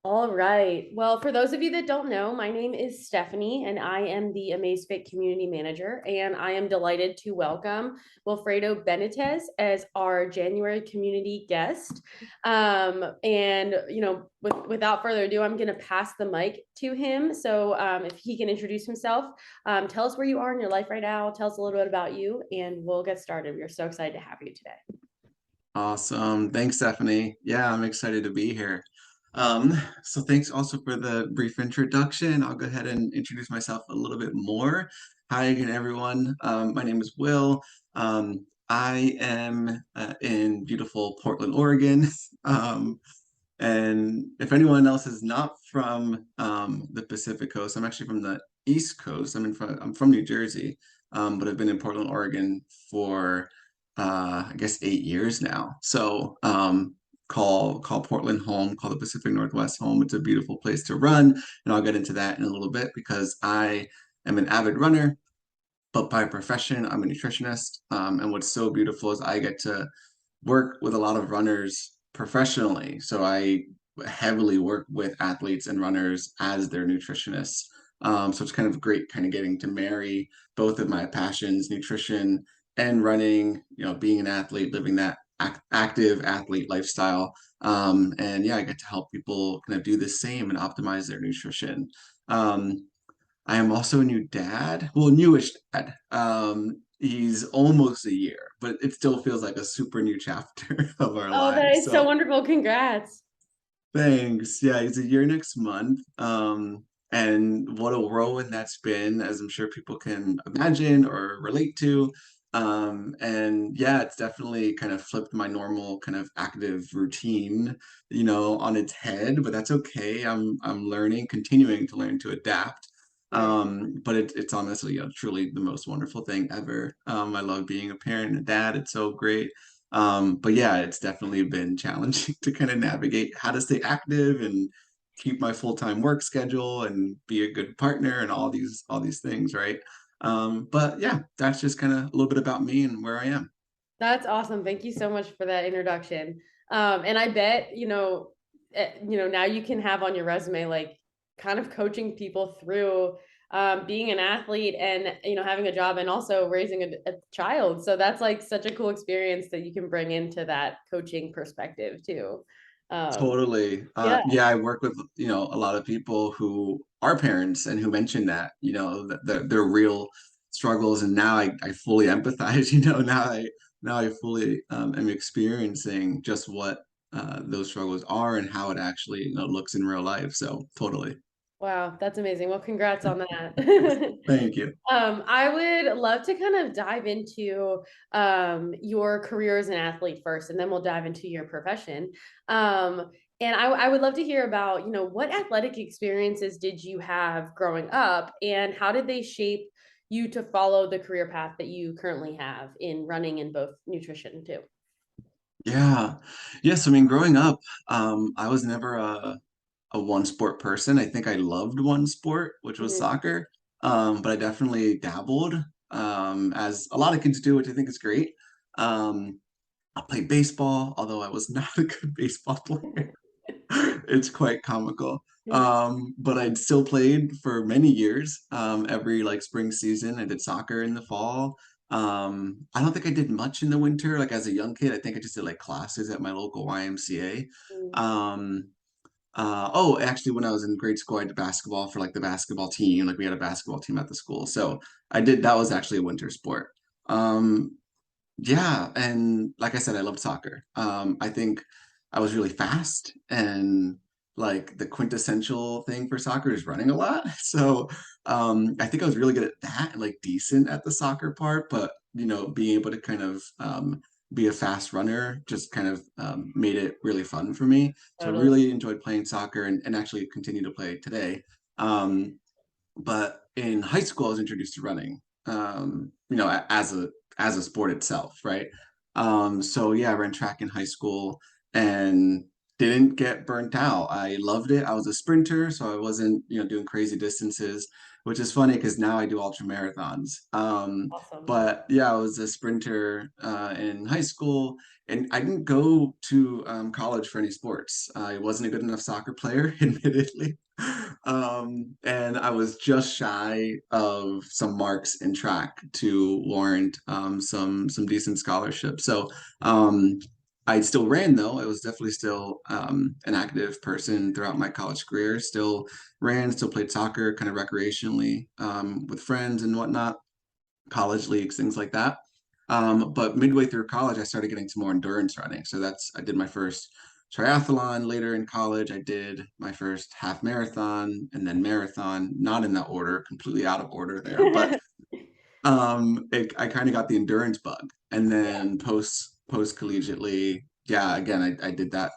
All right. Well, for those of you that don't know, my name is Stephanie, and I am the Amazfit community manager. And I am delighted to welcome Wilfredo Benitez as our January community guest. Without further ado, I'm going to pass the mic to him. So, if he can introduce himself, tell us where you are in your life right now. Tell us a little bit about you, and we'll get started. We're so excited to have you today. Awesome. Thanks, Stephanie. Yeah, I'm excited to be here. So thanks also for the brief introduction. I'll go ahead and introduce myself a little bit more. Hi again, everyone. My name is Will. I am in beautiful Portland, Oregon. Um, and if anyone else is not from the Pacific Coast, I'm actually from the East Coast. I'm from New Jersey, but I've been in Portland, Oregon for I guess 8 years now. So call Portland home, call the Pacific Northwest home. It's a beautiful place to run, and I'll get into that in a little bit because I am an avid runner, but by profession, I'm a nutritionist. And what's so beautiful is I get to work with a lot of runners professionally. So I heavily work with athletes and runners as their nutritionists. So it's kind of great kind of getting to marry both of my passions, nutrition and running, being an athlete, living that active athlete lifestyle. And yeah, I get to help people kind of do the same and optimize their nutrition. I am also a new dad. Well, newish dad. He's almost a year, but it still feels like a super new chapter of our Oh, that lives. is so So wonderful. Congrats. thanks. Yeah, he's a year next month. And what a whirlwind that's been, as I'm sure people can imagine or relate to. And yeah, it's definitely kind of flipped my normal kind of active routine, on its head, but that's okay. I'm learning, continuing to learn to adapt. Right. But it's honestly, truly the most wonderful thing ever. I love being a parent and a dad. It's so great. But yeah, it's definitely been challenging to kind of navigate how to stay active and keep my full-time work schedule and be a good partner and all these things, right? But yeah, that's just kind of a little bit about me and where I am. That's awesome. Thank you so much for that introduction. And I bet, now you can have on your resume, like kind of coaching people through being an athlete and, having a job and also raising a child. So that's like such a cool experience that you can bring into that coaching perspective too. Um, Totally. yeah. Yeah, I work with, a lot of people who are parents and who mention that, that their real struggles. And now I fully empathize, now I fully am experiencing just what those struggles are and how it actually, looks in real life. So totally. Wow, that's amazing. Well, congrats on that. Thank you. I would love to kind of dive into your career as an athlete first, and then we'll dive into your profession. And I would love to hear about, what athletic experiences did you have growing up, and how did they shape you to follow the career path that you currently have in running and both nutrition too? Yeah. Yes, I mean, growing up, I was never a one sport person. I think I loved one sport, which was Mhm. soccer. But I definitely dabbled, as a lot of kids do, which I think is great. Um, I played baseball, although I was not a good baseball player. It's quite comical. But I'd still played for many years. Every like spring season, I did soccer in the fall. I don't think I did much in the winter. Like as a young kid, I think I just did like classes at my local YMCA. Um, Actually, when I was in grade school, I did basketball for like the basketball team. Like we had a basketball team at the school. So I did, that was actually a winter sport. Um, yeah, and like I said, I loved soccer. I think I was really fast, and like the quintessential thing for soccer is running a lot. So I think I was really good at that and like decent at the soccer part, but being able to kind of be a fast runner just kind of made it really fun for me. So I Totally. really enjoyed playing soccer and actually continue to play today. But in high school, I was introduced to running, as a sport itself, right? So yeah, I ran track in high school, and didn't get burnt out. I loved it. I was a sprinter, so I wasn't, doing crazy distances, which is funny because now I do ultra marathons. Awesome. But yeah, I was a sprinter in high school, and I didn't go to college for any sports. I wasn't a good enough soccer player, admittedly. And I was just shy of some marks in track to warrant some decent scholarship. So I still ran though. I was definitely still an active person throughout my college career. Still ran, still played soccer, kind of recreationally with friends and whatnot, college leagues, things like that. But midway through college, I started getting some more endurance running. So I did my first triathlon later in college. I did my first half marathon and then marathon, not in that order, completely out of order there. But I kind of got the endurance bug, and Yeah. then post collegiately, yeah, again, I did that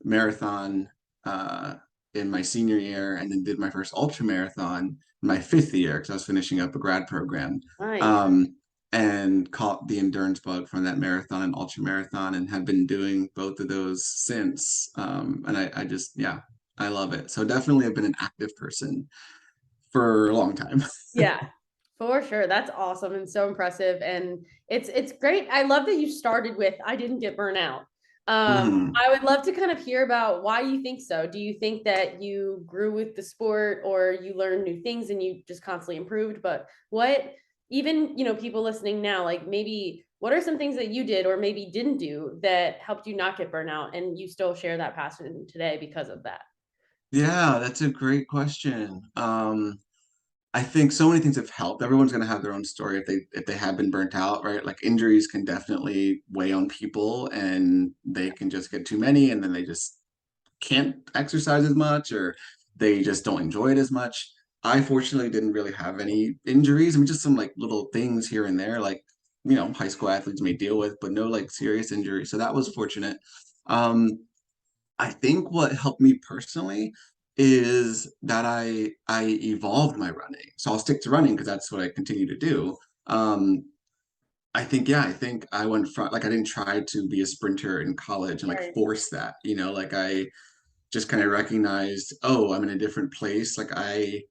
marathon uh, in my senior year, and then did my first ultra marathon in my fifth year because I was finishing up a grad program, Nice. um, and caught the endurance bug from that marathon and ultra marathon, and have been doing both of those since. And I just, yeah, I love it. So definitely, I've been an active person for a long time. Yeah, for sure. That's awesome and so impressive. And it's great. I love that you started with I didn't get burnt out. Mhm. I would love to kind of hear about why you think so. Do you think that you grew with the sport or you learned new things and you just constantly improved? But what even, people listening now, like maybe what are some things that you did or maybe didn't do that helped you not get burnt out and you still share that passion today because of that? Yeah, that's a great question. I think so many things have helped. Everyone's going to have their own story if they have been burnt out, right? Like injuries can definitely weigh on people, and they can just get too many, and then they just can't exercise as much, or they just don't enjoy it as much. I fortunately didn't really have any injuries. I mean, just some like little things here and there, like high school athletes may deal with, but no like serious injuries. So that was fortunate. Um, I think what helped me personally is that I evolved my running. So I'll stick to running because that's what I continue to do. Um, I think I went from like I didn't try to be a sprinter in college and like Right. force that, like I just kind of recognized, oh, I'm in a different place. Like I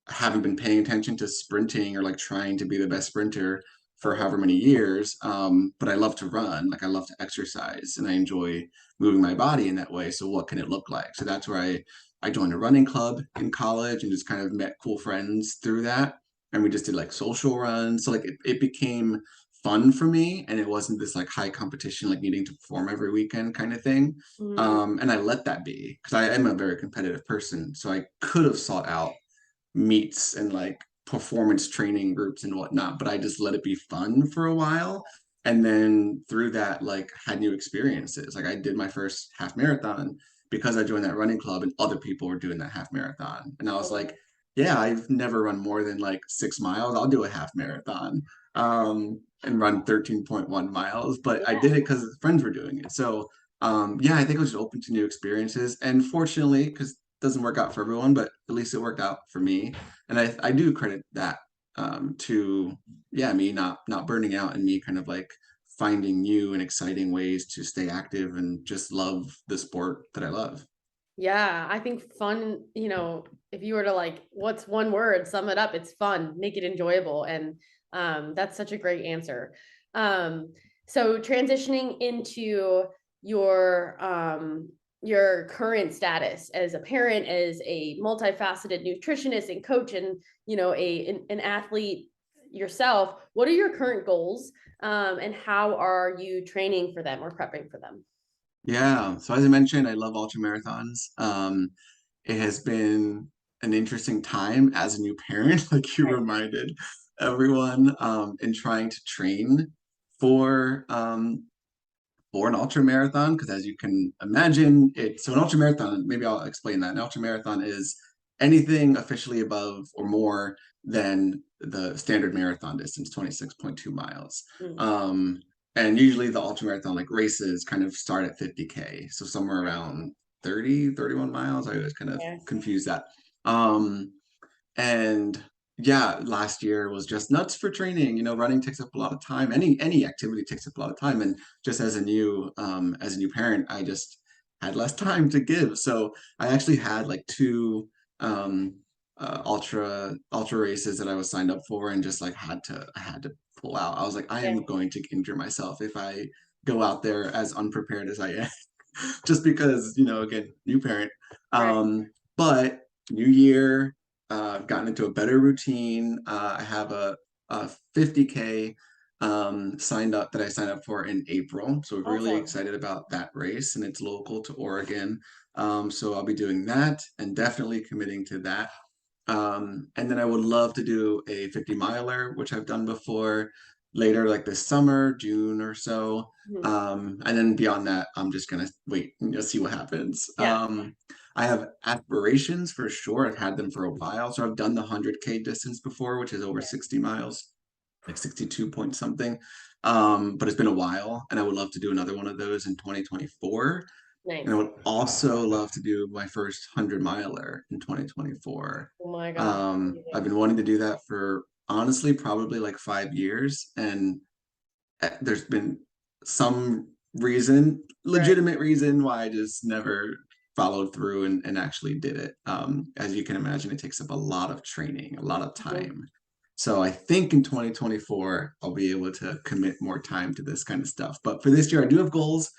haven't been paying attention to sprinting or like trying to be the best sprinter for Totally. however many years. But I love to run, like I love to exercise, and I enjoy moving my body in that way. So what can it look like? So that's where I joined a running club in college and just kind of met cool friends through that. And we just did like social runs. So like it became fun for me, and it wasn't this like high competition, like needing to perform every weekend kind of thing. Mhm. And I let that be because I am a very competitive person. So I could have sought out meets and like performance training groups and whatnot, but I just let it be fun for a while. And then through that, like had new experiences. Like I did my first half marathon because I joined that running club and other people were doing that half marathon. And I was like, Totally. yeah, I've never run more than like 6 miles. I'll do a half marathon and run 13.1 miles. But I did it because friends were doing it. So yeah, I think I was just open to new experiences. And fortunately, because doesn't work out for everyone, but at least it worked out for me. And I do credit that to yeah, me not burning out and me kind of like finding new and exciting ways to stay active and just love the sport that I love. Yeah, I think fun, if you were to like, what's one word, sum it up, it's fun, make it enjoyable. And that's such a great answer. Um, so transitioning into your your current status as a parent, as a multifaceted nutritionist and coach, and an athlete yourself, what are your current goals? And how are you training for them or prepping for them? Yeah. So as I mentioned, I love ultra marathons. It has been an interesting time as a new parent, like you reminded everyone, in trying to train for for an ultra marathon because as you can imagine it's so an ultra marathon, maybe I'll explain that. An ultra marathon is anything officially above or more than the standard marathon distance, 26.2 miles. Mm, And usually the ultra marathon like races kind of start at 50K, so somewhere around 30, 31 miles. I always kind of yes. confuse that. um and yeah, last year was just nuts for training. Running takes up a lot of time. Any activity takes up a lot of time. And just as a new parent, I just had less time to give. So I actually had like two um ultra races that I was signed up for, and just like I had to pull out. I was like, I Yeah. am going to injure myself if I go out there as unprepared as I am. Just because, again, new parent. Right. But new year, gotten into a better routine. I have a 50K signed up that I signed up for in April. So we're really Awesome. excited about that race, and it's local to Oregon. So I'll be doing that and definitely committing to that. And then I would love to do a 50 miler, which I've done before, later, like this summer, June or so. Mhm. And then beyond that, I'm just gonna wait and see what happens. Yeah. I have aspirations for sure. I've had them for a while. So I've done the 100K distance before, which is over 60 miles, like 62 point something. But it's been a while, and I would love to do another one of those in 2024. And I Nice. would also love to do my first 100 miler in 2024. Oh my gosh. I've Amazing. been wanting to do that for honestly probably like 5 years, and there's been some reason, Right. legitimate reason, why I just never followed through and actually did it. As you can imagine, it takes up a lot of training, a lot of Mhm. time. So I think in 2024, I'll be able to commit more time to this kind of stuff. But for this year, I do have goals.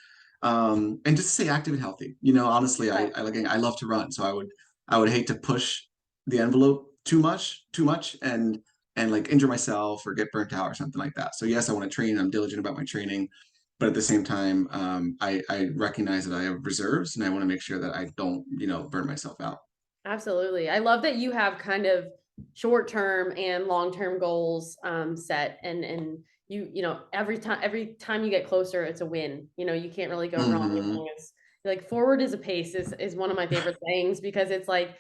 And just to stay active and healthy. Honestly, Yeah. I love to run. So I would hate to push the envelope too much, and like injure myself or get burnt out or something like that. So yes, I want to train. I'm diligent about my training, but at the same time, I recognize that I have reserves, and I want to make sure that I don't, burn myself out. Absolutely. I love that you have kind of short-term and long-term goals set, and every time you get closer, it's a win. You can't really go wrong as Hmm. long as like forward is a pace is one of my favorite sayings, because it's like,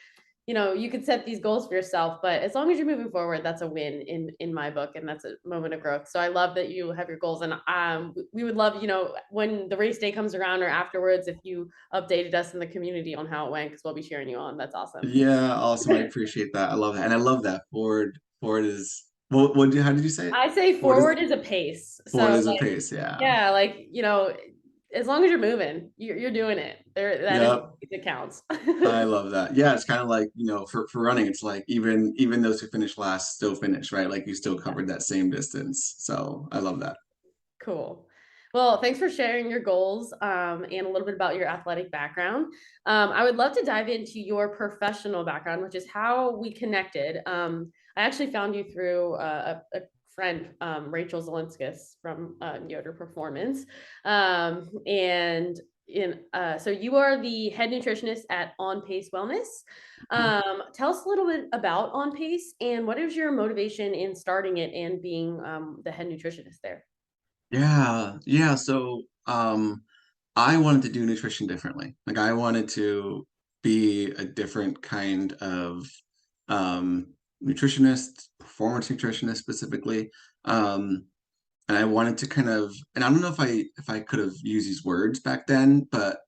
you could set these goals for yourself, but as long as you're moving forward, that's a win in my book, and that's a moment of growth. So I love that you have your goals, and we would love, when the race day comes around or afterwards, if you updated us in the community on how it went, because we'll be cheering you on. That's awesome. Yeah, awesome. I appreciate that. I love that, and I love that. Forward is what? How did you say it? I say Forward is forward is a pace. forward So is a like, pace. Yeah. yeah, like, as long as you're moving, you're doing it. That is Yep. it counts. I love that. Yeah, it's kind of like, for running, it's like even those who finish last still finish, right? Like you still Yeah. covered that same distance. So I love that. Cool. Well, thanks for sharing your goals and a little bit about your athletic background. I would love to dive into your professional background, which is how we connected. I actually found you through a friend, Rachel Zelinskis from Yoder Performance. And so you are the head nutritionist at OnPace Wellness. Tell us a little bit about OnPace and what is your motivation in starting it and being the head nutritionist there? Yeah, yeah. So I wanted to do nutrition differently. Like I wanted to be a different kind of um nutritionist, performance nutritionist specifically. Um and I wanted to kind of, and I don't know if I could have used these words back then, but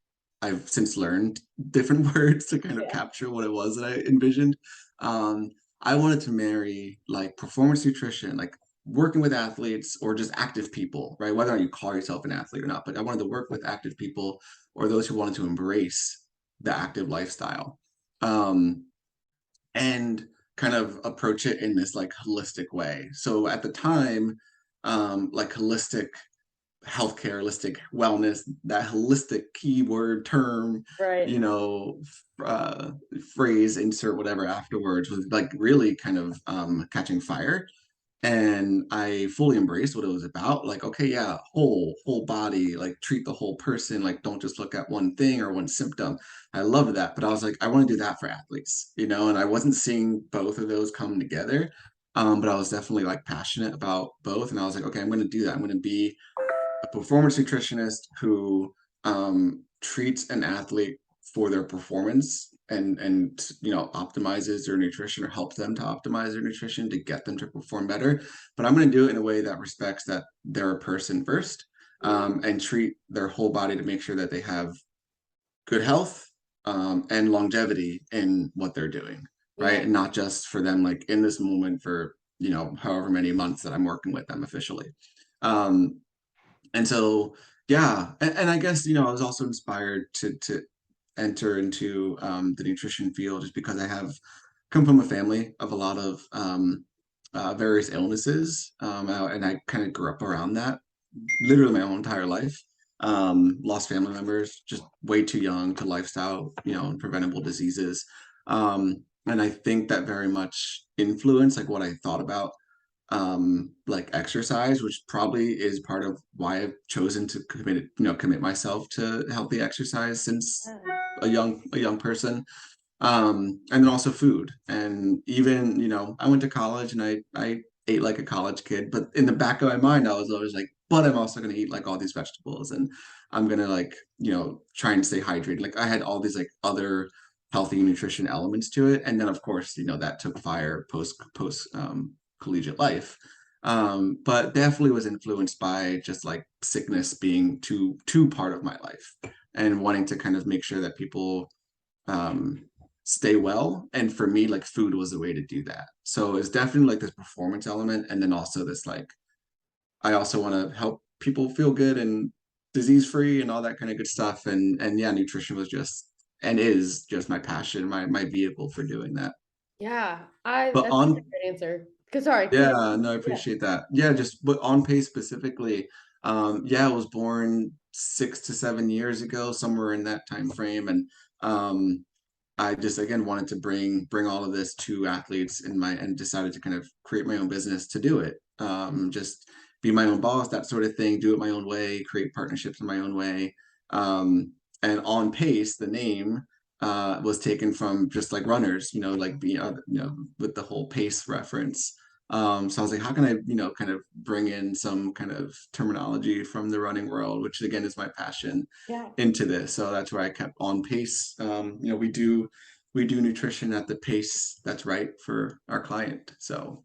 I've since learned different words to kind of Yeah. capture what it was that I envisioned. Um, I wanted to marry like performance nutrition, like working with athletes or just active people, right? Whether or not you call yourself an athlete or not, but I wanted to work with active people or those who wanted to embrace the active lifestyle. Um, and kind of approach it in this like holistic way. So at the time, like holistic healthcare, holistic wellness, that holistic keyword term, Right. you know, phrase, insert whatever afterwards was like really kind of catching fire. And I fully embraced what it was about. Like, okay, yeah, whole body, like treat the whole person, like don't just look at one thing or one symptom. I loved that. But I was like, I want to do that for athletes, and I wasn't seeing both of those come together. But I was definitely like passionate about both. And I was like, okay, I'm going to do that. I'm going to be a performance nutritionist who treats an athlete for their performance and optimizes their nutrition or helps them to optimize their nutrition to get them to perform better. But I'm going to do it in a way that respects that they're a person first, Mhm. and treat their whole body to make sure that they have good health, and longevity in what they're doing, right? Yeah. And not just for them like in this moment for however many months that I'm working with them officially. Um, and so yeah, and I guess, you know, I was also inspired to enter into the nutrition field just because I have come from a family of a lot of various illnesses, and I kind of grew up around that literally my whole entire life. Lost family members just way too young to lifestyle, you know, and preventable diseases. And I think that very much influenced like what I thought about like exercise, which probably is part of why I've chosen to commit myself to healthy exercise since Yeah. a young person. And then also food. And even, you know, I went to college and I ate like a college kid, but in the back of my mind, I was always like, but I'm also going to eat like all these vegetables and I'm going to like, you know, try and stay hydrated. Like I had all these like other healthy nutrition elements to it. And then of course, you know, that took fire post collegiate life. But definitely was influenced by just like sickness being too part of my life and wanting to kind of make sure that people um stay well, and for me like food was the way to do that. So it's definitely like this performance element, and then also this like I also want to help people feel good and disease free and all that kind of good stuff. And yeah, nutrition was just and is just my passion, my vehicle for doing that. Yeah, But that's such a on great answer. Sorry, continue. Yeah, no, I Yeah. appreciate that. Yeah, just but OnPace specifically, yeah, I was born 6 to 7 years ago, somewhere in that time frame, and um, I just again wanted to bring all of this to athletes in my and decided to kind of create my own business to do it. Just be my own boss, that sort of thing, do it my own way, create partnerships in my own way. And On Pace, the name was taken from just like runners, you know, like being you know, with the whole pace reference. So I was like, how can I, you know, kind of bring in some kind of terminology from the running world, which again is my passion Yeah. into this. So that's where I kept On Pace. You know, we do nutrition at the pace that's right for our client. So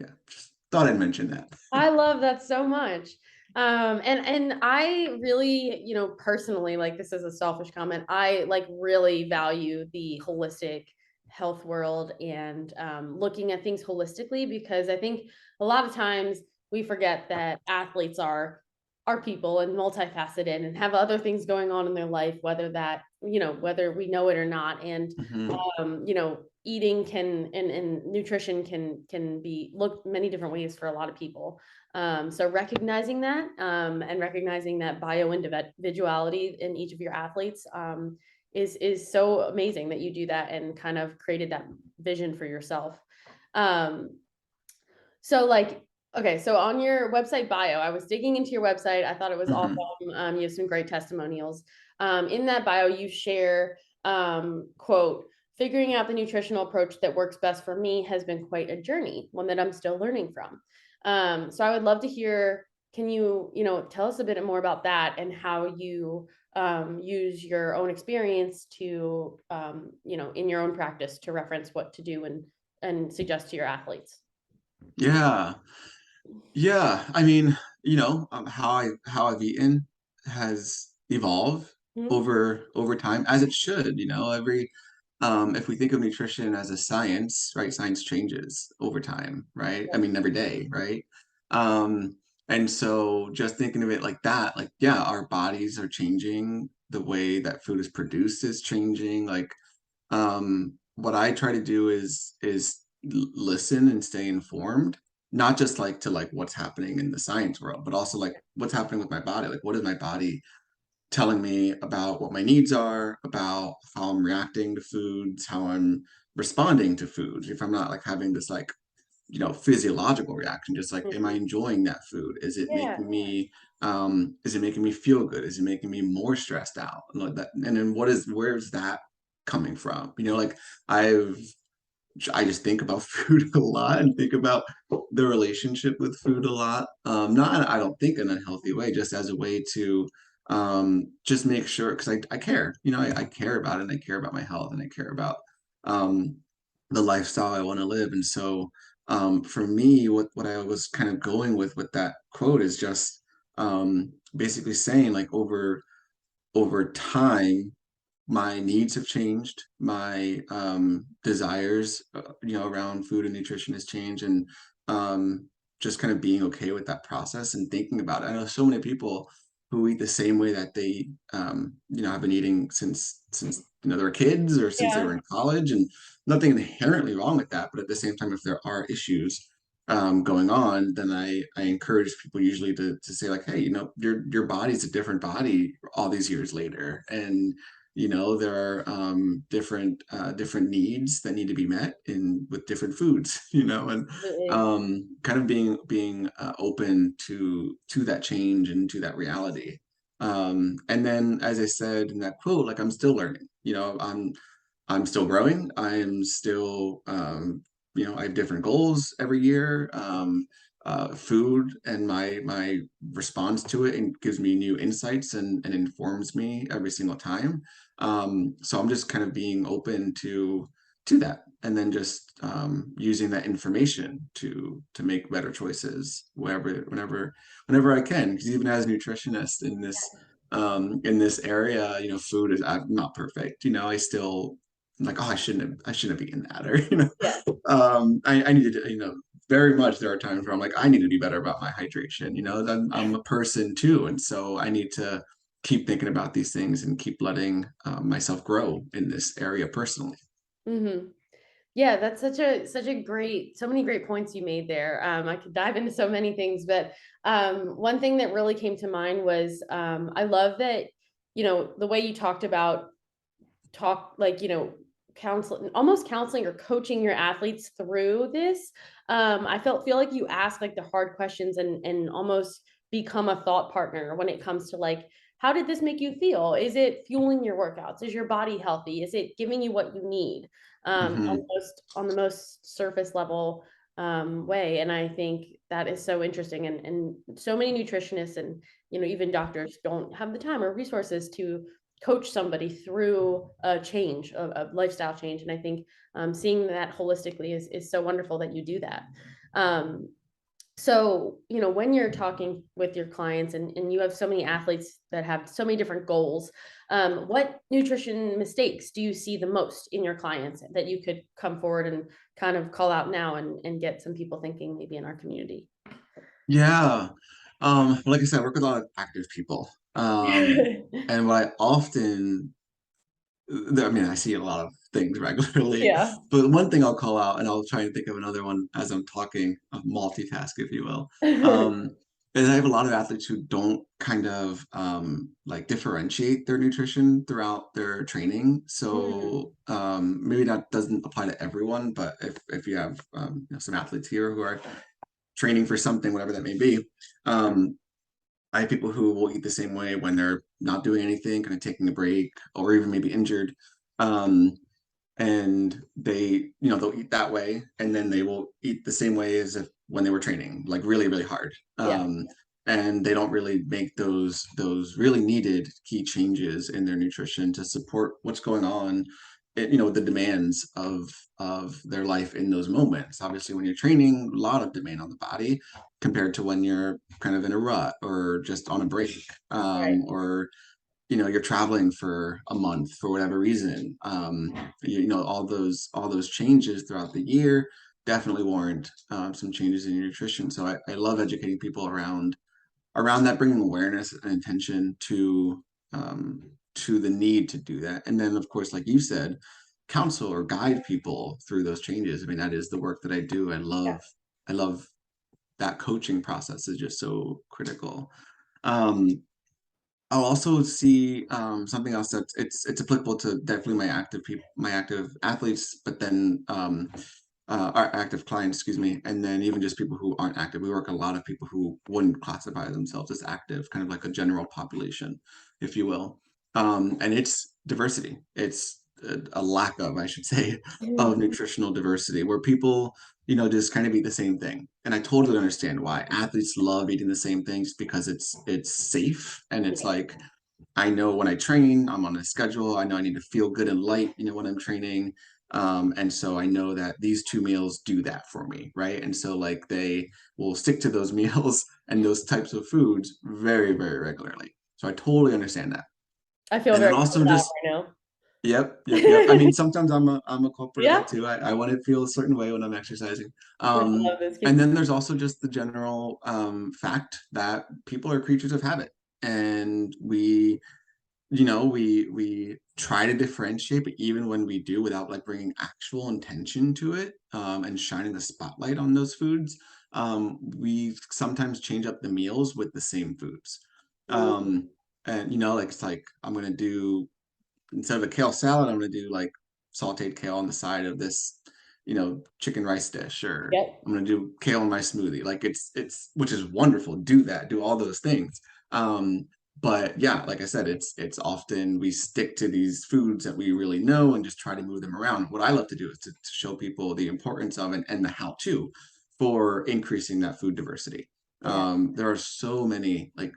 yeah, just thought I'd mention that. I love that so much. And I really, personally, like this is a selfish comment, I like really value the holistic health world and looking at things holistically because I think a lot of times we forget that athletes are people and multifaceted and have other things going on in their life, whether that, whether we know it or not. And Hmm. eating and nutrition can be looked many different ways for a lot of people. So recognizing that and recognizing that bio individuality in each of your athletes is so amazing that you do that and kind of created that vision for yourself. Um, so like, okay, so on your website bio, I was digging into your website. I thought it was awesome. Hmm. You have some great testimonials. In that bio, you share, quote, figuring out the nutritional approach that works best for me has been quite a journey, one that I'm still learning from. So I would love to hear, can you, tell us a bit more about that and how you use your own experience to, in your own practice to reference what to do and suggest to your athletes. Yeah, yeah. I mean, you know, how I've eaten has evolved Mhm. over time, as it should. You know, every if we think of nutrition as a science, right? Science changes over time, right? I mean, every day, right? Um, and so just thinking of it like that, like, yeah, our bodies are changing, the way that food is produced is changing. Like, what I try to do is listen and stay informed, not just like to like what's happening in the science world, but also like what's happening with my body. Like, what is my body telling me about what my needs are, about how I'm reacting to foods, how I'm responding to foods. If I'm not like having this like, you know, physiological reaction, just like, am I Mhm. enjoying that food? Yeah. Is it making me feel good? Is it making me more stressed out? And like that. And then where's that coming from? You know, like I've I just think about food a lot and think about the relationship with food a lot. Not, I don't think in a healthy way, just as a way to just make sure, because I care, you know, I care about it and I care about my health and I care about um, the lifestyle I want to live. And so for me, what I was kind of going with that quote is just basically saying like over time my needs have changed, my desires you know, around food and nutrition has changed, and um just kind of being okay with that process and thinking about it. I know so many people who eat the same way that they have been eating since they were kids or since they Yeah. were in college, and nothing inherently wrong with that. But at the same time, if there are issues going on, then I encourage people usually to say like, hey, your body's a different body all these years later, and there are different needs that need to be met in with different foods, and Absolutely. kind of being open to that change and to that reality. And then, as I said in that quote, like I'm still learning. I'm still growing. I'm still, I have different goals every year. Food and my response to it and gives me new insights and informs me every single time. So I'm just kind of being open to that, and then just using that information to make better choices whenever I can. Because even as a nutritionist in this area, food is, I'm not perfect. I still, I'm like, oh, I shouldn't have eaten that, or Yeah. I need to, very much there are times where I'm like, I need to be better about my hydration. I'm a person too, and so I need to keep thinking about these things and keep letting myself grow in this area personally. Hmm. Yeah, that's such a great, so many great points you made there. I could dive into so many things, but one thing that really came to mind was I love that, the way you talked about like, counseling, almost counseling or coaching your athletes through this. I feel like you ask like the hard questions and almost become a thought partner when it comes to like, how did this make you feel? Is it fueling your workouts? Is your body healthy? Is it giving you what you need? Hmm. On the most surface level way. And I think that is so interesting. And so many nutritionists and, even doctors don't have the time or resources to coach somebody through a change, a lifestyle change. And I think seeing that holistically is so wonderful that you do that. Um, so, when you're talking with your clients and you have so many athletes that have so many different goals, what nutrition mistakes do you see the most in your clients that you could come forward and kind of call out now and get some people thinking maybe in our community? Yeah. Like I said, I work with a lot of active people. And what I often I mean, I see a lot of things regularly, Yeah. but one thing I'll call out, and I'll try and think of another one as I'm talking, multitask, if you will, is I have a lot of athletes who don't kind of like differentiate their nutrition throughout their training. Mm, So maybe that doesn't apply to everyone, but if you have some athletes here who are training for something, whatever that may be, um, I have people who will eat the same way when they're not doing anything, kind of taking a break, or even maybe injured. Um, and they'll eat that way, and then they will eat the same way as if when they were training, like really, really hard. yeah. And they don't really make those really needed key changes in their nutrition to support what's going on, the demands of their life in those moments. Obviously, when you're training, a lot of demand on the body compared to when you're kind of in a rut or just on a break, Right. or you're traveling for a month for whatever reason. All those changes throughout the year definitely warrant some changes in your nutrition. So I love educating people around that, bringing awareness and attention to the need to do that. And then, of course, like you said, counsel or guide people through those changes. I mean, that is the work that I do. I love that coaching process is just so critical. Um, I'll also see something else that's it's applicable to definitely my active athletes, but then our active clients, excuse me, and then even just people who aren't active. We work with a lot of people who wouldn't classify themselves as active, kind of like a general population, if you will. And it's diversity. It's a lack of, I should say, of nutritional diversity, where people, just kind of eat the same thing. And I totally understand why athletes love eating the same things because it's safe, and it's Yeah. like I know when I train, I'm on a schedule. I know I need to feel good and light, when I'm training. And so I know that these two meals do that for me, right? And so like they will stick to those meals and those types of foods very, very regularly. So I totally understand that. I feel And then very also called out just, right yep, yep, yep. I now. mean, sometimes I'm a culprit of Yeah. that too. I want to feel a certain way when I'm exercising. I love this. And Keep then there's also just the general fact that people are creatures of habit. and we try to differentiate, but even when we do, without like bringing actual intention to it, and shining the spotlight on those foods, we sometimes change up the meals with the same foods. Mm, um and like it's like I'm gonna do, instead of a kale salad, I'm gonna do like sauteed kale on the side of this, chicken rice dish, or yep. I'm gonna do kale in my smoothie. Like it's which is wonderful. Do that, do all those things. Um, but yeah, like I said, it's often we stick to these foods that we really know and just try to move them around. What I love to do is to show people the importance of it and the how to for increasing that food diversity. Yeah. There are so many like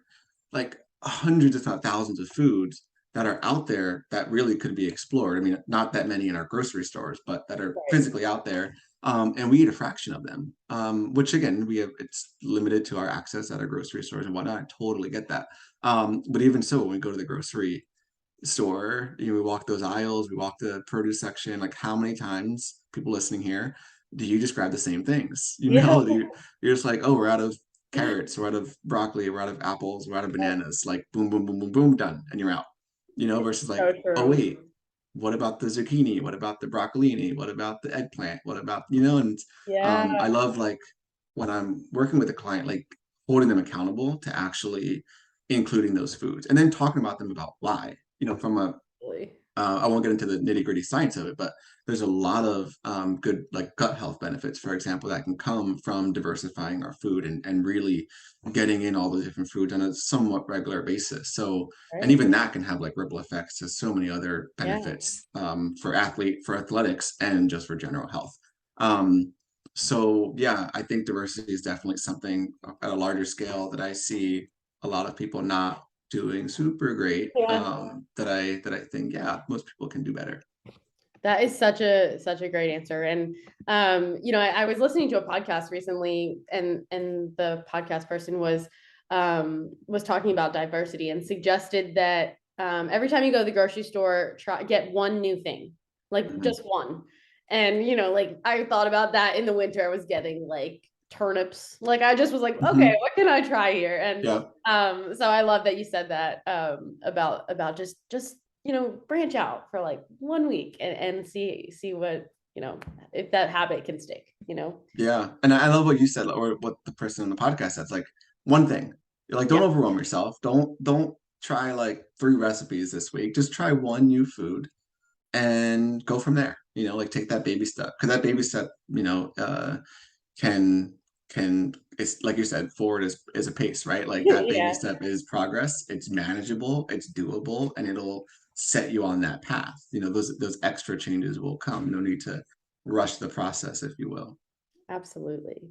hundreds, if not thousands, of foods that are out there that really could be explored. I mean, not that many in our grocery stores, but that are Right. physically out there. And we eat a fraction of them, which again, it's limited to our access at our grocery stores and whatnot. I totally get that. But even so, when we go to the grocery store, we walk those aisles, we walk the produce section, like how many times, people listening here, do you just grab the same things? Yeah. You're just like, oh, we're out of carrots, we're out of broccoli, we're out of apples, we're out of bananas, like boom, boom, boom, boom, boom, done, and you're out. Versus like, So oh true. wait, what about the zucchini? What about the broccolini? What about the eggplant? What about, and Yeah. I love like when I'm working with a client, like holding them accountable to actually including those foods and then talking about them about why, from a Absolutely. I won't get into the nitty gritty science of it, but there's a lot of good like gut health benefits, for example, that can come from diversifying our food and really getting in all the different foods on a somewhat regular basis. So, and Right. even that can have like ripple effects to so many other Yeah. benefits, for athletics and just for general health. Um, so yeah, I think diversity is definitely something at a larger scale that I see a lot of people not doing super great, Yeah. that I think, yeah, most people can do better. That is such a great answer. And I was listening to a podcast recently, and the podcast person was talking about diversity and suggested that every time you go to the grocery store, try get one new thing, like Mhm. just one. And like I thought about that in the winter. I was getting like turnips. Like I just was like, okay, Mhm. what can I try here? And Yeah, so I love that you said that about just branch out for like 1 week and see what, if that habit can stick. yeah, and I love what you said, or what the person on the podcast said. It's like one thing. You're like, don't Yeah. overwhelm yourself. Don't try like 3 recipes this week. Just try one new food and go from there. Like take that baby step, because that baby step, can it's like you said, forward is a pace, right? Like that baby Yeah, step is progress. It's manageable, it's doable, and it'll set you on that path. Those extra changes will come. No need to rush the process, if you will. absolutely.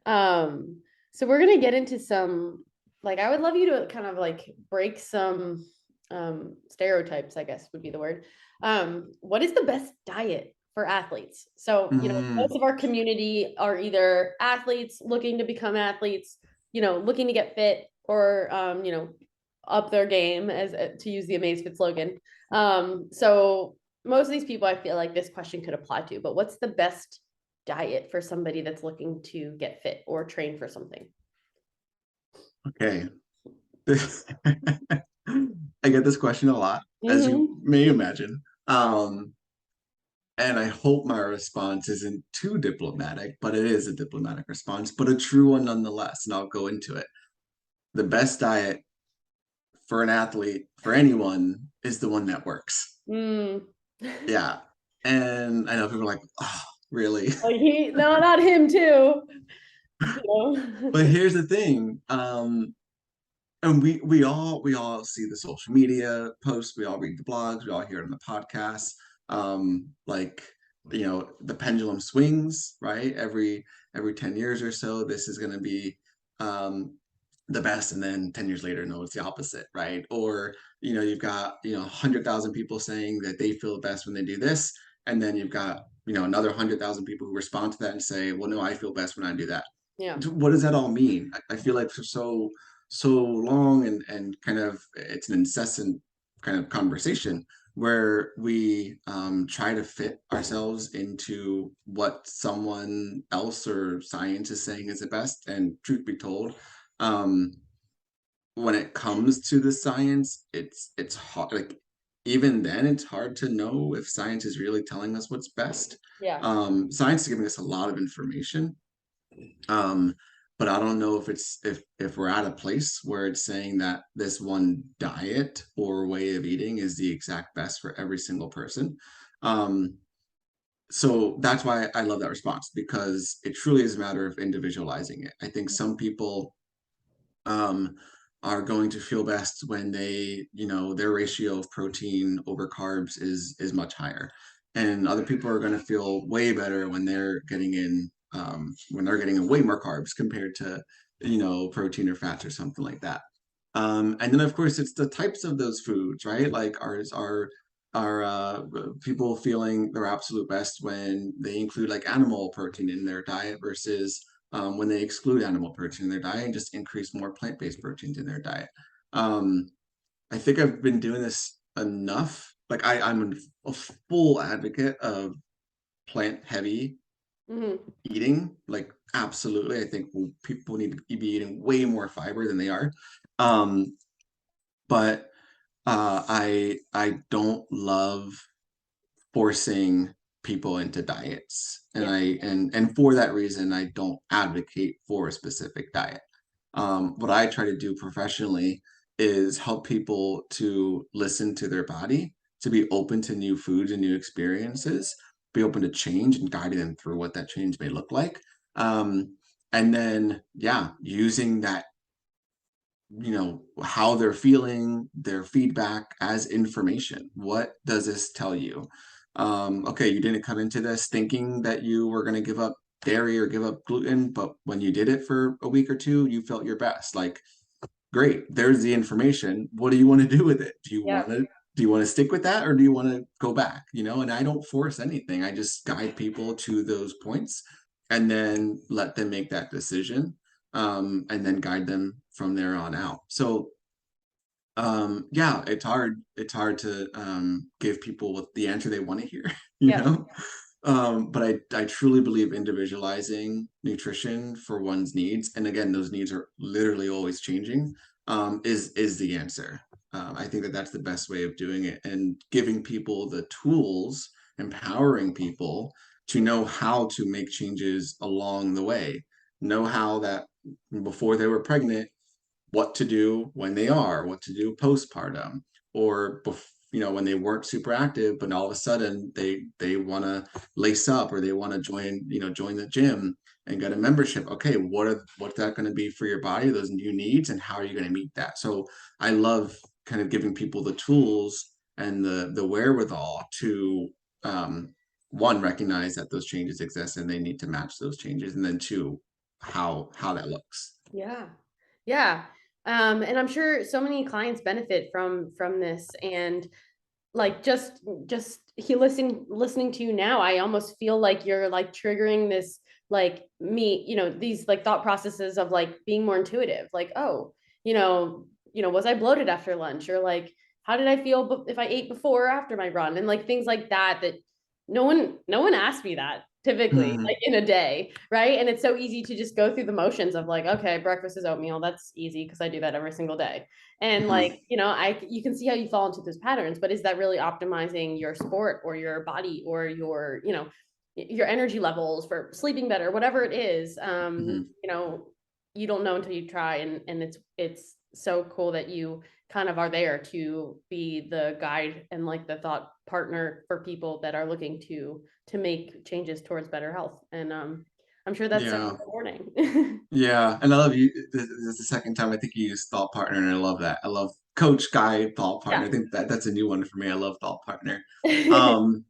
Um, so we're gonna get into some, like, I would love you to kind of like break some stereotypes, I guess would be the word. What is the best diet for athletes? So, Mm, most of our community are either athletes looking to become athletes, looking to get fit, or up their game, as to use the Amazfit slogan. So most of these people, I feel like this question could apply to, but what's the best diet for somebody that's looking to get fit or train for something? okay. I get this question a lot, as you Mm-hmm. may imagine. And I hope my response isn't too diplomatic, but it is a diplomatic response, but a true one nonetheless. And I'll go into it. The best diet for an athlete, for anyone, is the one that works. Mm. Yeah. And I know people are like, oh, really? Like no, not him too. You know? But here's the thing. And we all see the social media posts, we all read the blogs, we all hear it on the podcasts. Like, the pendulum swings, right? Every 10 years or so, this is gonna be um the best, and then 10 years later, no, it's the opposite, right? Or you've got 100,000 people saying that they feel best when they do this, and then you've got another 100,000 people who respond to that and say, well, no, I feel best when I do that. Yeah, What does that all mean? I feel like for so long, and kind of it's an incessant kind of conversation where we try to fit ourselves into what someone else or science is saying is the best. And truth be told, um, when it comes to the science, it's hard. Like even then, it's hard to know if science is really telling us what's best. Yeah. Science is giving us a lot of information, um, but I don't know if if we're at a place where it's saying that this one diet or way of eating is the exact best for every single person. Um, so that's why I love that response, because it truly is a matter of individualizing it. I think some people um, are going to feel best when they, their ratio of protein over carbs is much higher, and other people are going to feel way better when they're getting in way more carbs compared to, protein or fats or something like that. And then of course it's the types of those foods, right? Like ours are people feeling their absolute best when they include like animal protein in their diet versus when they exclude animal protein in their diet and just increase more plant-based proteins in their diet. Um, I think I've been doing this enough. Like I'm a full advocate of plant-heavy Hmm. eating. Like absolutely, I think people need to be eating way more fiber than they are. Um, but I don't love forcing people into diets, and Yeah. and for that reason I don't advocate for a specific diet. What I try to do professionally is help people to listen to their body, to be open to new foods and new experiences, be open to change and guiding them through what that change may look like. And then, yeah, using that, how they're feeling, their feedback as information. What does this tell you? Okay, you didn't come into this thinking that you were going to give up dairy or give up gluten, but when you did it for a week or two, you felt your best. Like, great, there's the information. What do you want to do with it? Yeah. Do you want to stick with that, or do you want to go back? And I don't force anything. I just guide people to those points and then let them make that decision, and then guide them from there on out. So yeah, it's hard to give people what the answer they want to hear, you Yeah. know. But I truly believe individualizing nutrition for one's needs, and again, those needs are literally always changing, is the answer. I think that that's the best way of doing it, and giving people the tools, empowering people to know how to make changes along the way, know how that before they were pregnant, what to do when they are, what to do postpartum, or when they weren't super active, but all of a sudden they want to lace up, or they want to join the gym and get a membership. Okay, what's that going to be for your body, those new needs, and how are you going to meet that? So I love kind of giving people the tools and the wherewithal to one, recognize that those changes exist and they need to match those changes, and then two, how that looks. Yeah. Yeah. And I'm sure so many clients benefit from this. And like just he listening to you now, I almost feel like you're like triggering this, like me, these like thought processes of like being more intuitive, like, oh, was I bloated after lunch, or like how did I feel if I ate before or after my run, and like things like that, that no one asked me that typically, Mhm. like in a day, right? And it's so easy to just go through the motions of like, okay, breakfast is oatmeal, that's easy because I do that every single day. And Mhm. like, you can see how you fall into those patterns, but is that really optimizing your sport or your body or your energy levels for sleeping better, whatever it is? Mhm. You don't know until you try. And it's so cool that you kind of are there to be the guide and like the thought partner for people that are looking to make changes towards better health. And I'm sure that's so Yeah. rewarding. Yeah. And I love you. This is the second time I think you used thought partner, and I love that. I love coach, guide, thought partner. Yeah. I think that's a new one for me. I love thought partner. Um,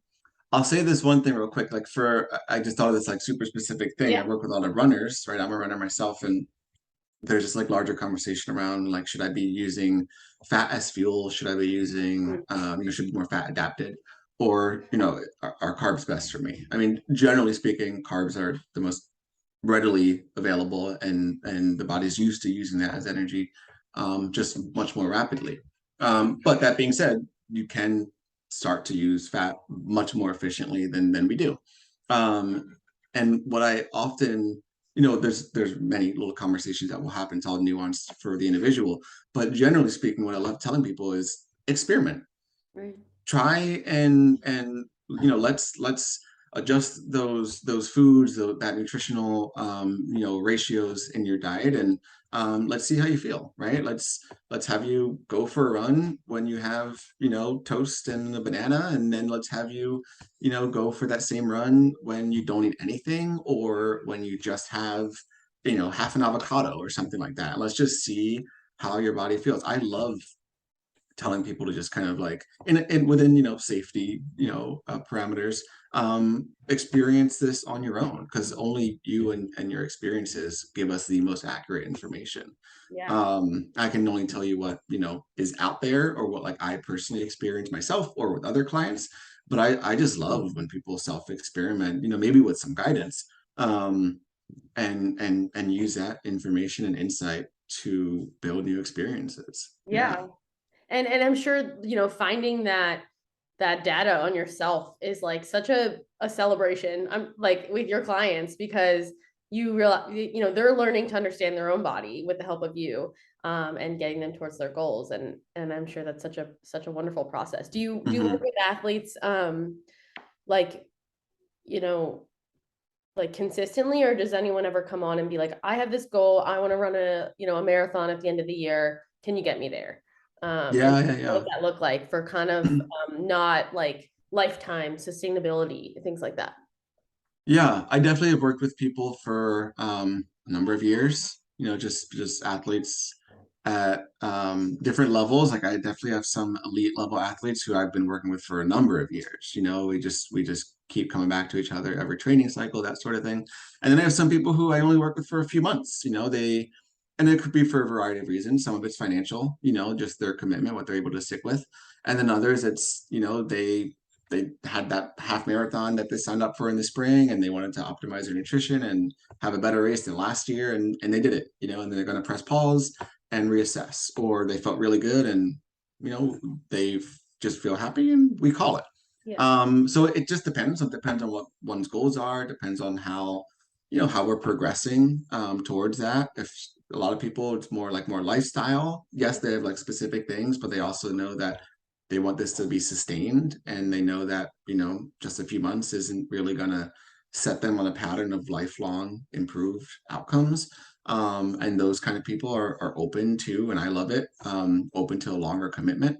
I'll say this one thing real quick. Like I just thought of this like super specific thing. I Yeah. work with a lot of runners, right? I'm a runner myself, and there's this like larger conversation around like, should I be using fat as fuel? Should I be using, should be more fat adapted? Or, are carbs best for me? I mean, generally speaking, carbs are the most readily available, and the body's used to using that as energy, just much more rapidly. But that being said, you can start to use fat much more efficiently than we do. Um, and what I often there's many little conversations that will happen. It's all nuanced for the individual. But generally speaking, what I love telling people is experiment, Right. try and let's adjust those foods, that nutritional ratios in your diet, and let's see how you feel, right? Let's have you go for a run when you have toast and a banana, and then let's have you go for that same run when you don't eat anything, or when you just have half an avocado or something like that. Let's just see how your body feels. I love telling people to just kind of like in within safety parameters, experience this on your own, because only you and your experiences give us the most accurate information. Yeah. I can only tell you what is out there, or what like I personally experience myself or with other clients, but I just love when people self experiment, maybe with some guidance, um and use that information and insight to build new experiences. Yeah. Yeah. And I'm sure, finding that data on yourself is like such a celebration. I'm like with your clients, because you realize, they're learning to understand their own body with the help of you, and getting them towards their goals. And I'm sure that's such a wonderful process. Do you work Hmm. with athletes, like, you know, like consistently, or does anyone ever come on and be like, I have this goal, I want to run a marathon at the end of the year, can you get me there? And Yeah, yeah, what yeah. does that look like for kind of, not like lifetime sustainability, things like that? Yeah, I definitely have worked with people for a number of years, just athletes at different levels. Like I definitely have some elite level athletes who I've been working with for a number of years. We just keep coming back to each other every training cycle, that sort of thing. And then I have some people who I only work with for a few months. And it could be for a variety of reasons. Some of it's financial, just their commitment, what they're able to stick with. And then others, it's, they had that half marathon that they signed up for in the spring, and they wanted to optimize their nutrition and have a better race than last year, and they did it, and they're going to press pause and reassess, or they felt really good and they just feel happy, and we call it. Yeah. So it just depends. It depends on what one's goals are. It depends on how we're progressing towards that. If a lot of people, it's more lifestyle. Yes, they have like specific things, but they also know that they want this to be sustained, and they know that just a few months isn't really going to set them on a pattern of lifelong improved outcomes. And those kind of people are open to, and I love it, open to a longer commitment.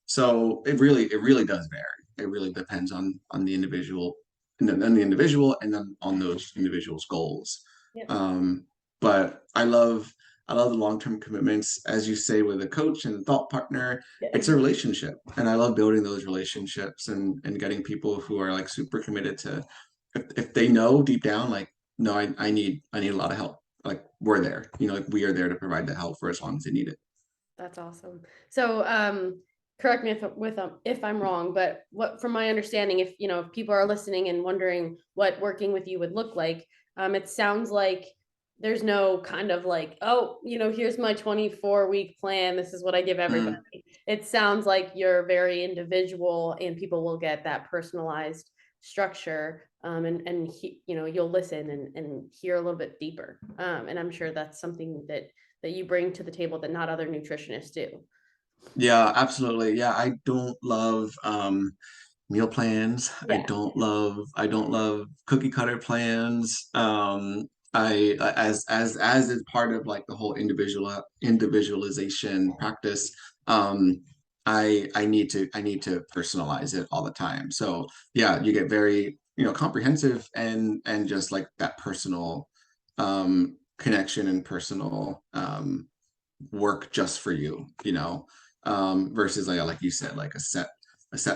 So it really does vary. It really depends on the individual, and the individual, and then on those individuals' goals. Yeah. But I love the long-term commitments, as you say, with a coach and a thought partner. Yeah. It's a relationship, and I love building those relationships, and getting people who are like super committed to, if they know deep down, like, no, I need a lot of help, like we're there, like we are there to provide the help for as long as they need it. That's awesome. So, correct me if I'm wrong, but what, from my understanding, if people are listening and wondering what working with you would look like, it sounds like there's no kind of like, oh, here's my 24-week plan. This is what I give everybody. Mm. It sounds like you're very individual, and people will get that personalized structure, and you'll listen and hear a little bit deeper. And I'm sure that's something that you bring to the table that not other nutritionists do. Yeah, absolutely. Yeah, I don't love meal plans. Yeah. I don't love cookie cutter plans. As is part of like the whole individualization practice. I need to personalize it all the time. So yeah, you get very comprehensive, and just like that personal connection and personal work just for versus like you said, like a set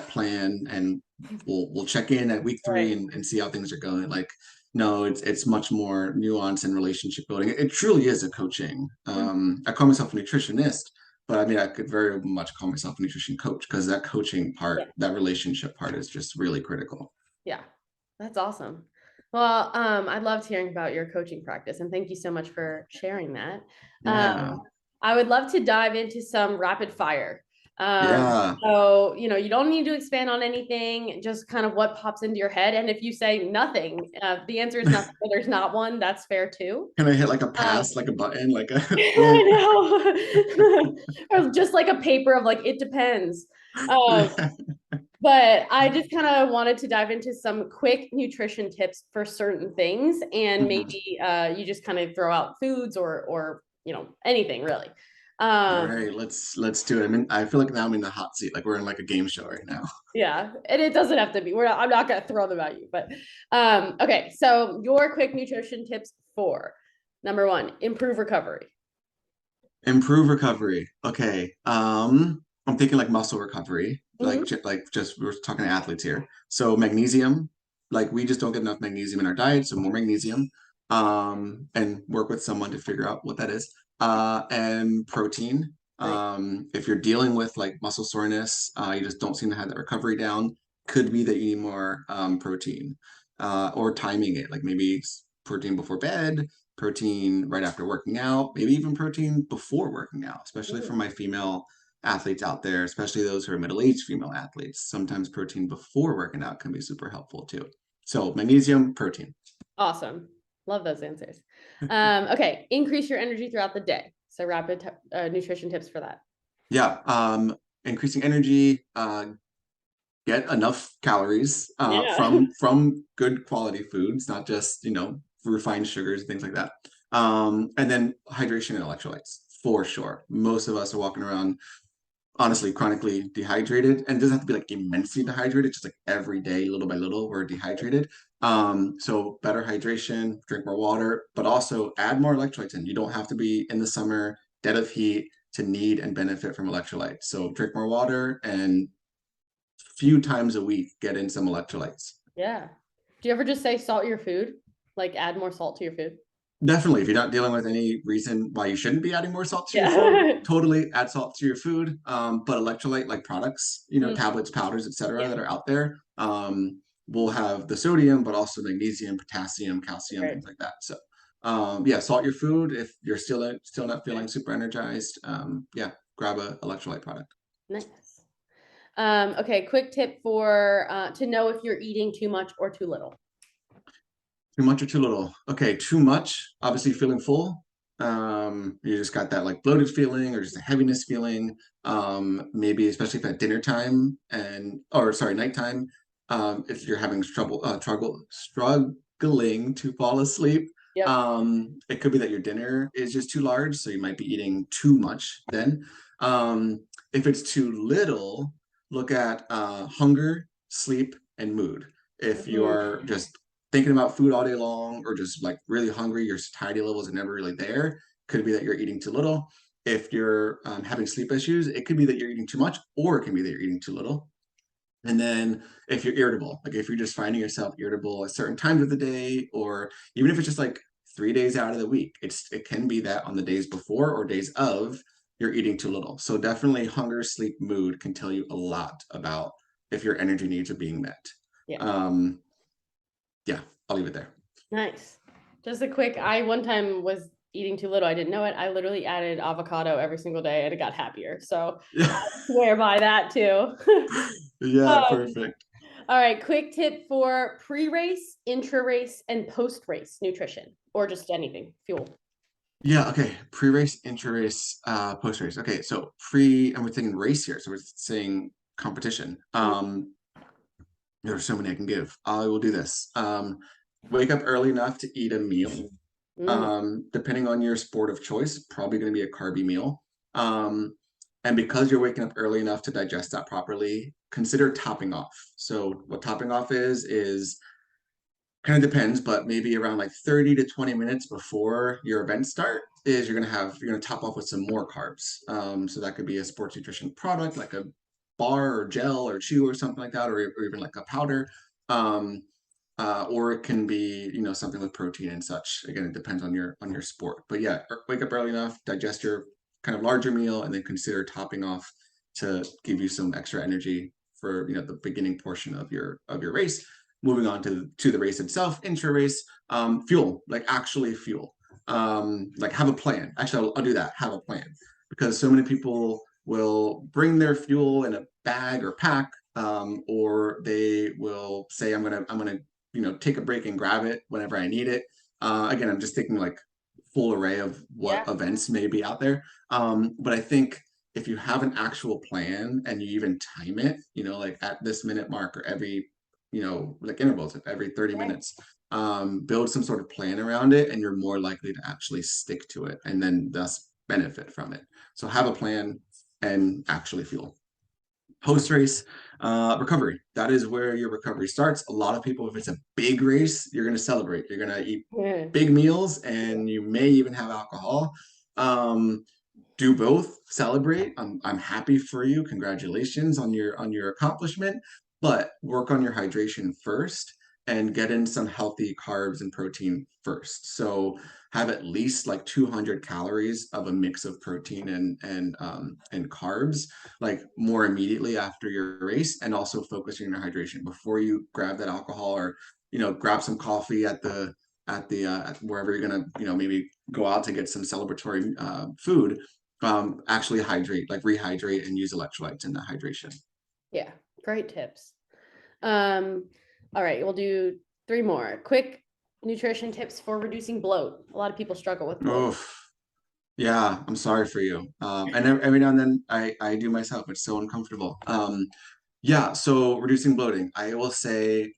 plan, and we'll check in at week three, Right. and see how things are going. Like, no, it's much more nuanced and relationship building. It truly is a coaching. I call myself a nutritionist, but I mean I could very much call myself a nutrition coach, because that coaching Yeah. part, that relationship part, is just really critical. Yeah. That's awesome. Well, I loved hearing about your coaching practice, and thank you so much for sharing that. Yeah. I would love to dive into some rapid fire. Yeah. So, you don't need to expand on anything, just kind of what pops into your head. And if you say nothing, the answer is nothing, or there's not one, that's fair too. Can I hit like a Um, pass, like a button, like a boom? I know. Or just like a paper of like, it depends. Um, but I just kind of wanted to dive into some quick nutrition tips for certain things, and Mhm. maybe you just kind of throw out foods or anything really. All Um, right, let's do it. I mean, I feel like now I'm in the hot seat, like we're in like a game show right now. yeah, and it doesn't have to be. I'm not gonna throw them at you, but okay. So your quick nutrition tips for number one, improve recovery. Improve recovery. Okay. I'm thinking like muscle recovery, like Mhm. like just we're talking to athletes here. So magnesium, like we just don't get enough magnesium in our diet, so more magnesium. And work with someone to figure out what that is. And protein. Nice. If you're dealing with like muscle soreness, you just don't seem to have that recovery down, could be that you need more protein. Or timing it, like maybe protein before bed, protein right after working out, maybe even protein before working out, especially for Mm, my female athletes out there, especially those who are middle-aged female athletes. Sometimes protein before working out can be super helpful too. So magnesium, protein. awesome. Love those answers. Okay, increase your energy throughout the day. So rapid nutrition tips for that. Yeah, increasing energy, get enough calories Yeah. from good quality foods, not just refined sugars and things like that. And then hydration and electrolytes for sure. Most of us are walking around honestly chronically dehydrated, and it doesn't have to be like immensely dehydrated, just like every day little by little we're dehydrated. So better hydration, drink more water, but also add more electrolytes in. You don't have to be in the summer dead of heat to need and benefit from electrolytes. So drink more water and few times a week get in some electrolytes. Yeah. Do you ever just say salt your food? Like add more salt to your food? Definitely, if you're not dealing with any reason why you shouldn't be adding more salt to your food, Yeah. totally add salt to your food. But electrolyte like products, Mm, tablets, powders, etc., yeah. that are out there, will have the sodium, but also magnesium, potassium, calcium, Right. things like that. So, yeah, salt your food if you're still not feeling Okay. super energized. Yeah, grab a electrolyte product. Nice. Okay, quick tip for to know if you're eating too much or too little. Too much or too little? Okay, too much, obviously feeling full. You just got that like bloated feeling or just a heaviness feeling. Maybe especially if at dinner time or sorry, nighttime, if you're having struggling to fall asleep. Yep. It could be that your dinner is just too large, so you might be eating too much then. Um, if it's too little, look at hunger, sleep, and mood. If you Mhm. are just thinking about food all day long or just like really hungry, your satiety levels are never really there, could be that you're eating too little. If you're having sleep issues, it could be that you're eating too much, or it can be that you're eating too little. And then if you're irritable, like if you're just finding yourself irritable at certain times of the day, or even if it's just like 3 days out of the week, it can be that on the days before or days of you're eating too little. So definitely hunger, sleep, mood can tell you a lot about if your energy needs are being met. Yeah. Um, yeah, I'll leave it there. Nice. Just a quick, I one time was eating too little. I didn't know it. I literally added avocado every single day and it got happier. So Yeah. swear by that too. Yeah, Um, perfect. all right, quick tip for pre-race, intra-race, and post-race nutrition, or just anything, fuel. Yeah, okay. Pre-race, intra-race, post-race. Okay, so and we're thinking race here, so we're saying competition. There's so many I can give. I will do this. Wake up early enough to eat a meal. Mm, Depending on your sport of choice, probably going to be a carby meal. Um, and because you're waking up early enough to digest that properly, consider topping off. So what topping off is kind of depends, but maybe around like 30 to 20 minutes before your event start is you're gonna top off with some more carbs. So that could be a sports nutrition product like a bar or gel or chew or something like that, or even like a powder. Um, or it can be something with protein and such. Again, it depends on your sport. But yeah, wake up early enough, digest your kind of larger meal, and then consider topping off to give you some extra energy for the beginning portion of your race. Moving on to the race itself, intra race, fuel, like actually fuel, like have a plan. Actually, I'll do that. Have a plan, because so many people will bring their fuel in a bag or pack, or they will say, I'm gonna take a break and grab it whenever I need it. Again, I'm just thinking like full array of what Yeah. events may be out there. But I think if you have an actual plan and you even time it, like at this minute mark or every, like intervals, every 30 minutes, build some sort of plan around it, and you're more likely to actually stick to it and then thus benefit from it. So have a plan and actually fuel. Post race recovery. That is where your recovery starts. A lot of people, if it's a big race, you're going to celebrate. You're going to eat Yeah. big meals, and you may even have alcohol. Um, do both. Celebrate. I'm happy for you. Congratulations on your accomplishment. But work on your hydration first and get in some healthy carbs and protein first. So have at least like 200 calories of a mix of protein and carbs, like more immediately after your race, and also focusing on your hydration before you grab that alcohol, or grab some coffee at wherever you're gonna maybe go out to get some celebratory food. Actually hydrate, like rehydrate, and use electrolytes in the hydration. Yeah. Great tips. All right, we'll do 3 more. Quick nutrition tips for reducing bloat. A lot of people struggle with bloat. Oh, yeah, I'm sorry for you. And every now and then I do myself. It's so uncomfortable. Yeah, so reducing bloating, I will say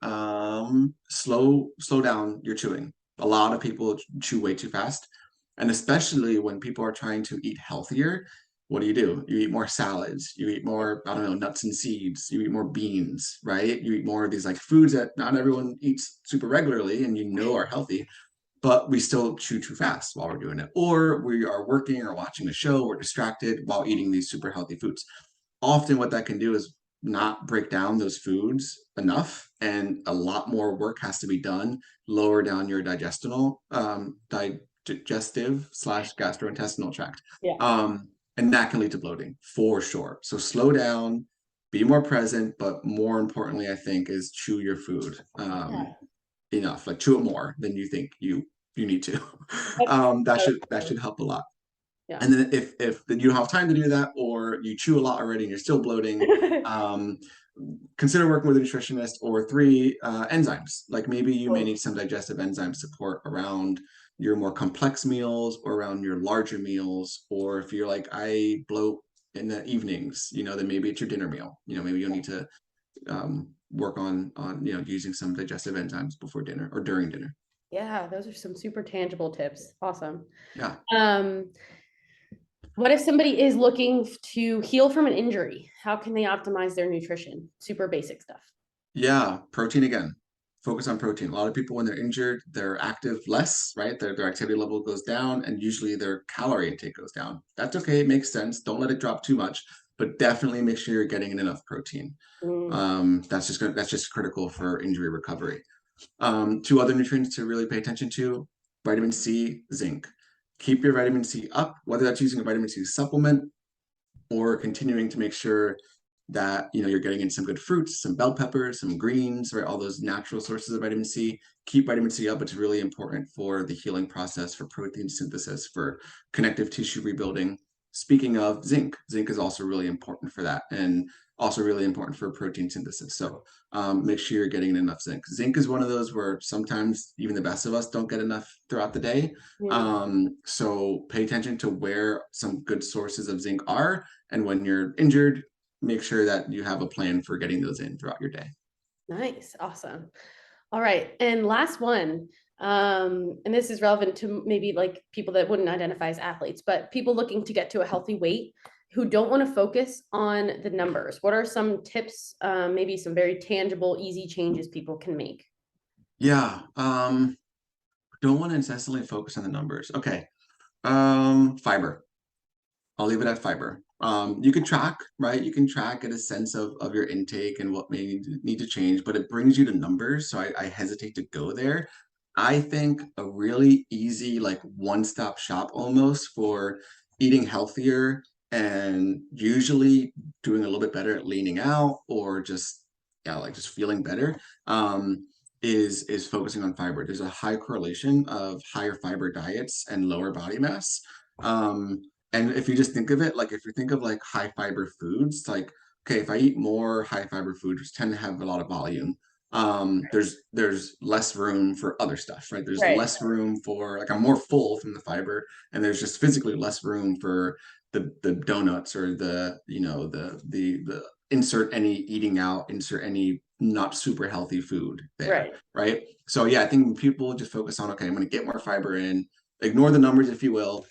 slow down your chewing. A lot of people chew way too fast. And especially when people are trying to eat healthier, what do? You eat more salads, you eat more, I don't know, nuts and seeds, you eat more beans, right? You eat more of these like foods that not everyone eats super regularly and are healthy, but we still chew too fast while we're doing it. Or we are working or watching a show, we're distracted while eating these super healthy foods. Often what that can do is not break down those foods enough, and a lot more work has to be done, lower down your digestive slash gastrointestinal tract. Yeah. And that can lead to bloating for sure. So slow down, be more present, but more importantly, I think, is chew your food enough, like chew it more than you think you need to. That should help a lot. Yeah. And then if you don't have time to do that, or you chew a lot already and you're still bloating, um, consider working with a nutritionist. Or 3, enzymes. Like maybe you may need some digestive enzyme support around your more complex meals or around your larger meals. Or if you're like, I bloat in the evenings, then maybe it's your dinner meal. Maybe you'll need to work on using some digestive enzymes before dinner or during dinner. Yeah, those are some super tangible tips. Awesome. Yeah. Um, what if somebody is looking to heal from an injury? How can they optimize their nutrition? Super basic stuff. Yeah, protein again. Focus on protein. A lot of people, when they're injured, they're active less, right? Their activity level goes down, and usually their calorie intake goes down. That's okay. It makes sense. Don't let it drop too much, but definitely make sure you're getting in enough protein. Mm, That's just critical for injury recovery. 2 other nutrients to really pay attention to: vitamin C, zinc. Keep your vitamin C up, whether that's using a vitamin C supplement or continuing to make sure that you're getting in some good fruits, some bell peppers, some greens, right? All those natural sources of vitamin C. Keep vitamin C up. It's really important for the healing process, for protein synthesis, for connective tissue rebuilding. Speaking of zinc, zinc is also really important for that, and also really important for protein synthesis. So make sure you're getting enough zinc. Zinc is one of those where sometimes even the best of us don't get enough throughout the day. yeah. So pay attention to where some good sources of zinc are, and when you're injured, make sure that you have a plan for getting those in throughout your day. Nice. Awesome. All right. And last one. And this is relevant to maybe like people that wouldn't identify as athletes, but people looking to get to a healthy weight who don't want to focus on the numbers. What are some tips, maybe some very tangible, easy changes people can make? Yeah. Don't want to incessantly focus on the numbers. Okay. Fiber. I'll leave it at fiber. You can track, right? You can track, get a sense of your intake and what may need to change, but it brings you to numbers. So I hesitate to go there. I think a really easy, like one-stop shop almost for eating healthier and usually doing a little bit better at leaning out, or just, yeah, like just feeling better, is focusing on fiber. There's a high correlation of higher fiber diets and lower body mass. And if you just think of it, like if you think of like high fiber foods, like, okay, if I eat more high fiber foods, which tend to have a lot of volume, there's less room for other stuff, right? There's Right. less room for like I'm more full from the fiber, and there's just physically less room for the donuts or the insert any eating out, insert any not super healthy food there, Right. right? So yeah, I think when people just focus on, okay, I'm going to get more fiber in, ignore the numbers if you will,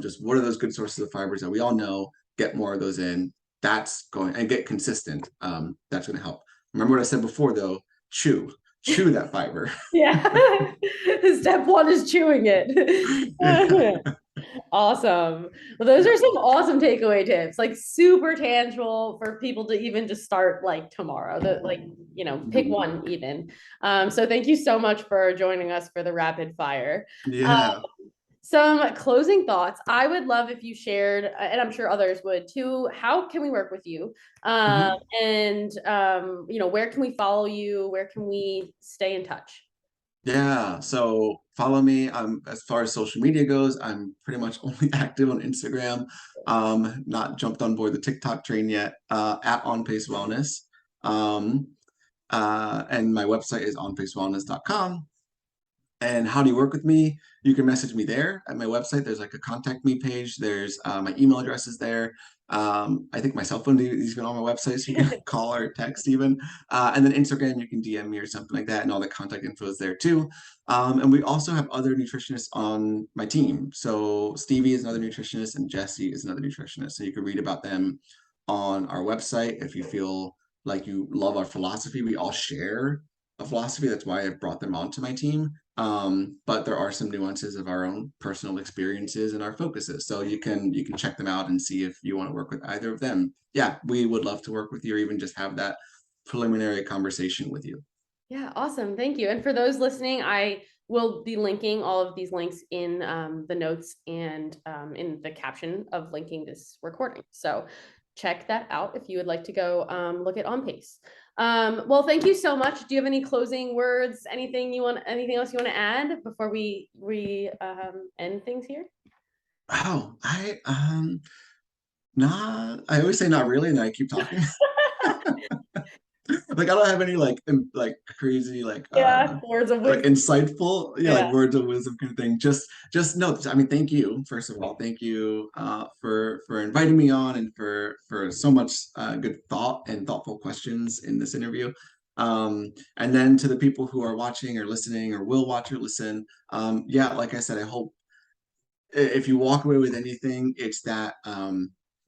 just what are those good sources of fibers that we all know, get more of those in. That's going and get consistent. That's going to help. Remember what I said before though, chew that fiber. Yeah. Step one is chewing it. Awesome. Well, those Yeah. are some awesome takeaway tips, like super tangible for people to even just start like tomorrow. That like, pick one even. So thank you so much for joining us for the rapid fire. Yeah. Some closing thoughts. I would love if you shared, and I'm sure others would too. How can we work with you? Mhm. And where can we follow you? Where can we stay in touch? Yeah, so follow me. As far as social media goes, I'm pretty much only active on Instagram. Not jumped on board the TikTok train yet. At OnPace Wellness. Um, and my website is onpacewellness.com. And how do you work with me? You can message me there at my website. There's like a contact me page. There's my email address is there. I think my cell phone is even on my website, so you can call or text even. And then Instagram, you can DM me or something like that, and all the contact info is there too. And we also have other nutritionists on my team. So Stevie is another nutritionist, and Jesse is another nutritionist. So you can read about them on our website if you feel like you love our philosophy. We all share a philosophy. That's why I've brought them onto my team. But there are some nuances of our own personal experiences and our focuses. So you can check them out and see if you want to work with either of them. Yeah, we would love to work with you or even just have that preliminary conversation with you. Yeah, awesome. Thank you. And for those listening, I will be linking all of these links in the notes and in the caption of linking this recording. So check that out if you would like to go look at OnPace. Well, thank you so much. Do you have any closing words? Anything else you want to add before we end things here? Oh, I always say not really, and I keep talking. Like I don't have any like crazy Yeah, words of like wisdom. insightful, yeah, like Yeah. words of wisdom kind of thing. Just no, I mean, thank you first of all. Thank you for inviting me on and for so much good thought and thoughtful questions in this interview. And then to the people who are watching or listening or will watch or listen, yeah, like I said, I hope if you walk away with anything, it's that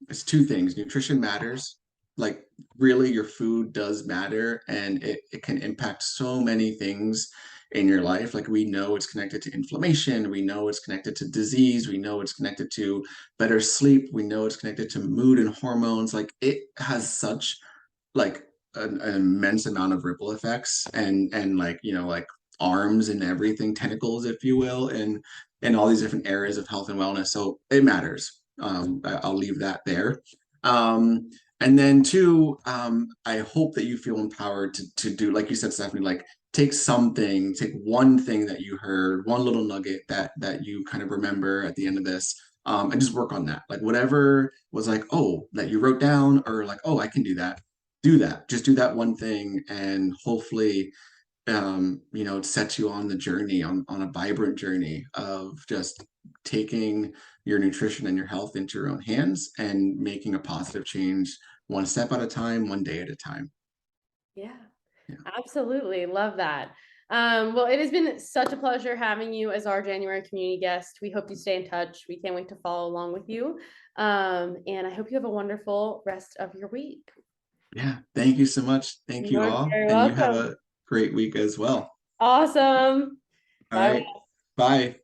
it's two things. Nutrition matters. Like really your food does matter and it can impact so many things in your life. Like we know it's connected to inflammation, we know it's connected to disease, we know it's connected to better sleep, we know it's connected to mood and hormones. Like it has such like an immense amount of ripple effects and like like arms and everything, tentacles if you will, and in all these different areas of health and wellness. So it matters. I'll leave that there. And then two, I hope that you feel empowered to do, like you said, Stephanie, like take one thing that you heard, one little nugget that you kind of remember at the end of this, and just work on that. Like whatever was like, oh, that you wrote down, or like, oh, I can do that. Do that. Just do that one thing, and hopefully it sets you on the journey, on a vibrant journey of just taking your nutrition and your health into your own hands and making a positive change one step at a time, one day at a time. Yeah, Yeah. absolutely. Love that. Well, it has been such a pleasure having you as our January community guest. We hope you stay in touch. We can't wait to follow along with you. And I hope you have a wonderful rest of your week. Yeah. Thank you so much. Thank you You're all. very And you have welcome. a great week as well. Awesome. All Bye. right. Bye.